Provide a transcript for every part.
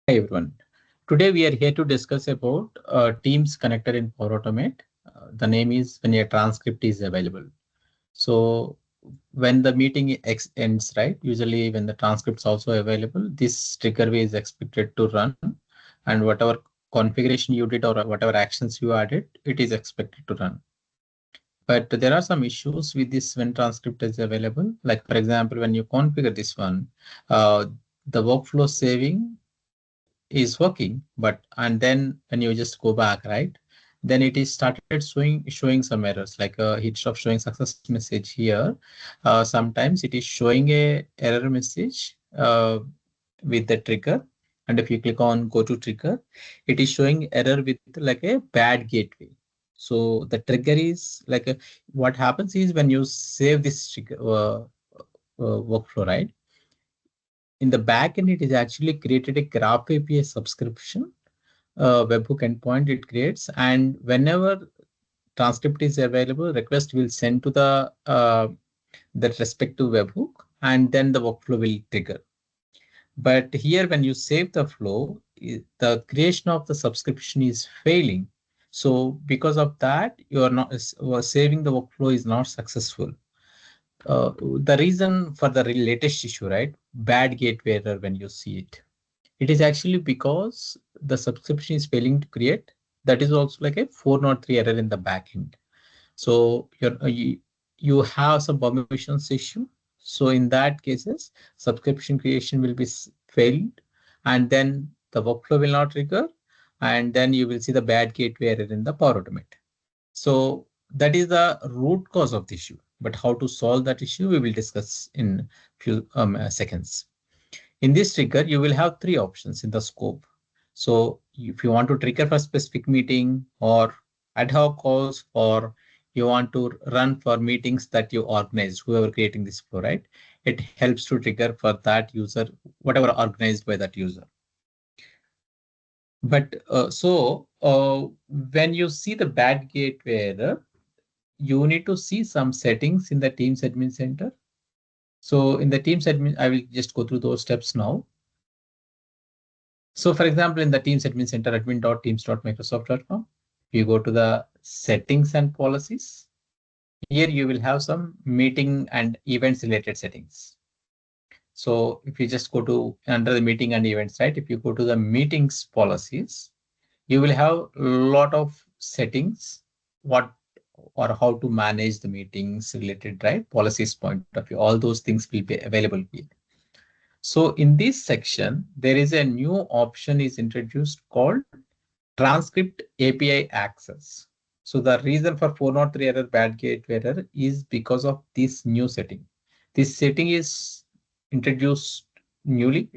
Hi everyone. Today we are here to discuss about Teams connector in Power Automate. The name is when a transcript is available. So when the meeting ends, right? Usually when the transcript is also available, this trigger is expected to run, and whatever configuration you did or whatever actions you added, it is expected to run. But there are some issues with this when transcript is available. Like for example, when you configure this one, uh, the workflow saving is working, but and then when you just go back, right, then it is started showing some errors, like instead of showing success message here, sometimes it is showing a error message with the trigger. And if you click on go to trigger, it is showing error with like a bad gateway. So the trigger is like what happens is when you save this trigger workflow, right, in the back end, it is actually created a graph API subscription webhook endpoint it creates, and whenever transcript is available, request will send to the respective webhook, and then the workflow will trigger. But here, when you save the flow, the creation of the subscription is failing. So because of that, you are not saving the workflow is not successful. The reason for the latest issue, right? Bad gateway error when you see it. It is actually because the subscription is failing to create. That is also like a 403 error in the backend. So you have some permissions issue. So in that cases, subscription creation will be failed, and then the workflow will not trigger, and then you will see the bad gateway error in the Power Automate. So that is the root cause of the issue. But how to solve that issue, we will discuss in few seconds. In this trigger, you will have three options in the scope. So if you want to trigger for specific meeting or ad hoc calls, or you want to run for meetings that you organize, whoever creating this flow, right? It helps to trigger for that user, whatever organized by that user. But when you see the bad gateway error, you need to see some settings in the Teams admin center. So in the Teams admin, I will just go through those steps now. So for example, in the Teams admin center, admin.teams.microsoft.com, you go to the settings and policies. Here you will have some meeting and events related settings. So if you just go to under the meeting and events, right? If you go to the meetings policies, you will have a lot of settings, what or how to manage the meetings related, right? Policies point of view, all those things will be available here. So in this section, there is a new option is introduced called transcript API access. So the reason for 403 error, bad gateway error is because of this new setting. This setting is introduced newly,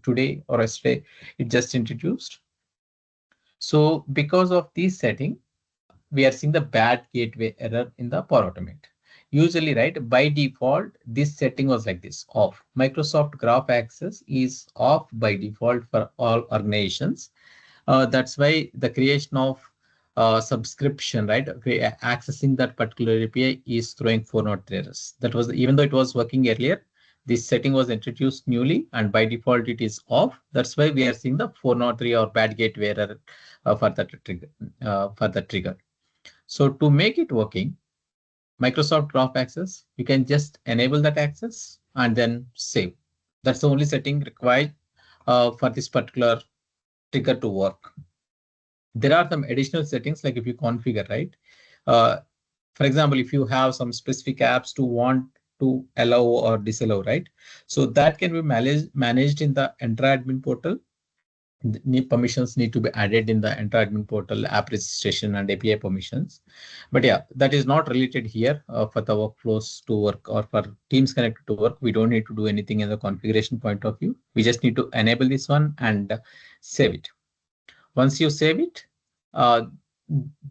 today or yesterday, it just introduced. So because of this setting, we are seeing the bad gateway error in the Power Automate. Usually, right, by default, this setting was like this, off. Microsoft Graph Access is off by default for all organizations. That's why the creation of subscription, right, accessing that particular API is throwing 403 errors. That was, even though it was working earlier, this setting was introduced newly, and by default it is off. That's why we are seeing the 403 or bad gateway error for that trigger. So to make it working, Microsoft Graph Access, you can just enable that access and then save. That's the only setting required for this particular trigger to work. There are some additional settings, like if you configure, right? Uh, for example, if you have some specific apps to want to allow or disallow, right? So that can be managed in the Enter Admin portal. Permissions need to be added in the Enter Admin portal, app registration and API permissions. But yeah, that is not related here for the workflows to work or for Teams connected to work. We don't need to do anything in the configuration point of view. We just need to enable this one and save it. Once you save it, uh,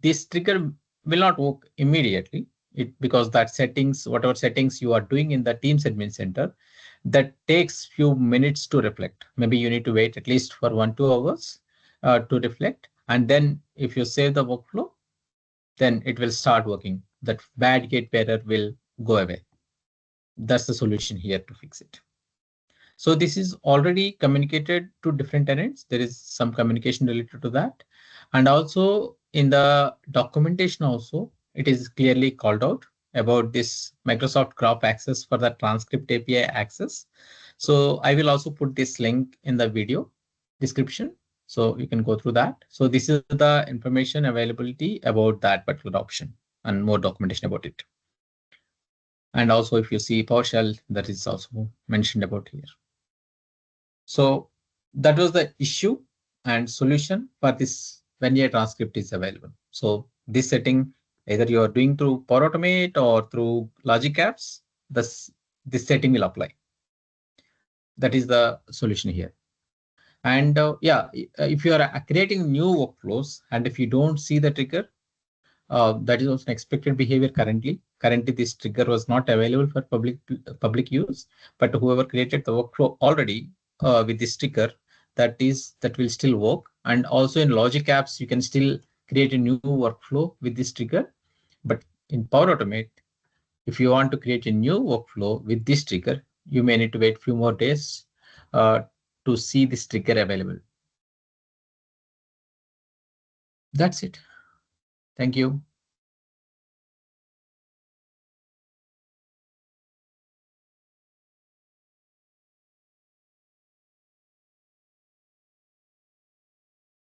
this trigger will not work immediately. Because that settings, whatever settings you are doing in the Teams admin center, that takes few minutes to reflect. Maybe you need to wait at least for 1-2 hours to reflect. And then if you save the workflow, then it will start working. That bad gateway error will go away. That's the solution here to fix it. So this is already communicated to different tenants. There is some communication related to that. And also in the documentation also, it is clearly called out about this Microsoft Graph access for the transcript API access. So I will also put this link in the video description. So you can go through that. So this is the information availability about that particular option and more documentation about it. And also if you see PowerShell, that is also mentioned about here. So that was the issue and solution for this when a transcript is available. So this setting, either you are doing through Power Automate or through Logic Apps, this setting will apply. That is the solution here. And yeah, if you are creating new workflows and if you don't see the trigger, that is also an expected behavior currently. Currently, this trigger was not available for public use, but whoever created the workflow already with this trigger, that will still work. And also in Logic Apps, you can still create a new workflow with this trigger. But in Power Automate, if you want to create a new workflow with this trigger, you may need to wait a few more days to see this trigger available. That's it. Thank you.